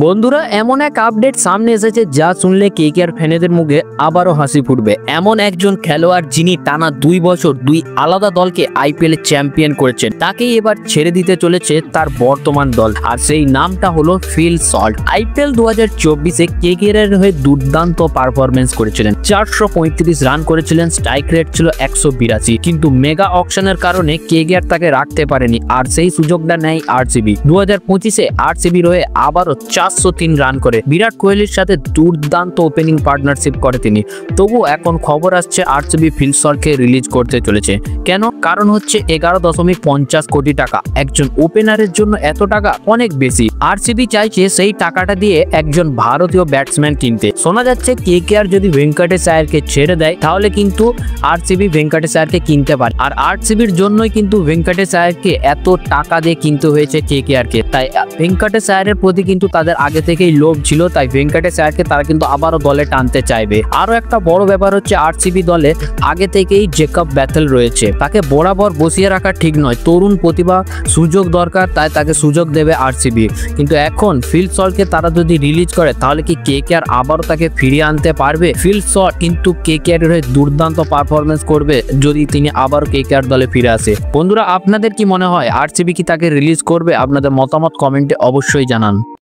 বন্ধুরা, এমন এক আপডেট সামনে এসেছে যা শুনলে কেকেআর ফ্যানেদের মুখে আবারও হাসি ফুটবে। এমন একজন খেলোয়াড় যিনি টানা 2 বছর 2 আলাদা দলকে আইপিএল চ্যাম্পিয়ন করেছেন, তাকেই এবার ছেড়ে দিতে চলেছে তার বর্তমান দল, আর সেই নামটা হলো ফিল সল্ট। আইপিএল 2024-এ কেকেআর হয়ে দুর্দান্ত পারফরমেন্স করেছিলেন, 435 রান করেছিলেন, স্ট্রাইক রেট ছিল 182, কিন্তু মেগা অকশনের কারণে কেকেআর তাকে রাখতে পারেনি, আর সেই সুযোগটা নেয় আরসিবি। 2025-এ আরসিবির হয়ে আবারও 403 রান করে বিরাট কোহলির সাথে দুর্দান্ত ওপেনিং পার্টনারশিপ করে তিনি। তবু এখন খবর আসছে আরসিবি ফিল সল্টকে রিলিজ করতে চলেছে। কেন? কারণ হচ্ছে 11.50 কোটি টাকা। একজন ওপেনারের জন্য এত টাকা অনেক বেশি। আরসিবি চাইছে সেই টাকাটা দিয়ে একজন ভারতীয় ব্যাটসম্যান কিনতে। শোনা যাচ্ছে কেকেআর যদি ভেঙ্কটেশ আয়ারকে ছেড়ে দেয় তাহলে কিন্তু আরসিবি ভেঙ্কটেশ আয়ারকে কিনতে পারে, আর আরসিবির জন্যই কিন্তু ভেঙ্কটেশ আয়ারকে এত টাকা দিয়ে কিনতে হয়েছে কেকেআরকে। তাই ভেঙ্কটেশ আয়ারের প্রতি কিন্তু তাদের আগে থেকেই লোভ ছিল, তাই ভেঙ্কটেশ আয়ারকে তারা কিন্তু আবারও দলে টানতে চাইবে। আরো একটা বড় ব্যাপার হচ্ছে আরসিবি দলে আগে থেকেই জেকব ব্যাথেল রয়েছে, তাকে বরাবর বসিয়ে রাখা ঠিক নয়। তরুণ প্রতিভা, সুযোগ দরকার, তাই তাকে সুযোগ দেবে আরসিবি। কিন্তু এখন ফিল সল্টকে তারা যদি রিলিজ করে তাহলে কি কেকেআর আবারও তাকে ফিরিয়ে আনতে পারবে? ফিল সল্ট কিন্তু কেকেআর এর দুর্দান্ত পারফরমেন্স করবে যদি তিনি আবার কেকেআর দলে ফিরে আসে। বন্ধুরা, আপনাদের কি মনে হয় আরসিবি কি তাকে রিলিজ করবে? আপনাদের মতামত কমেন্টে অবশ্যই জানান।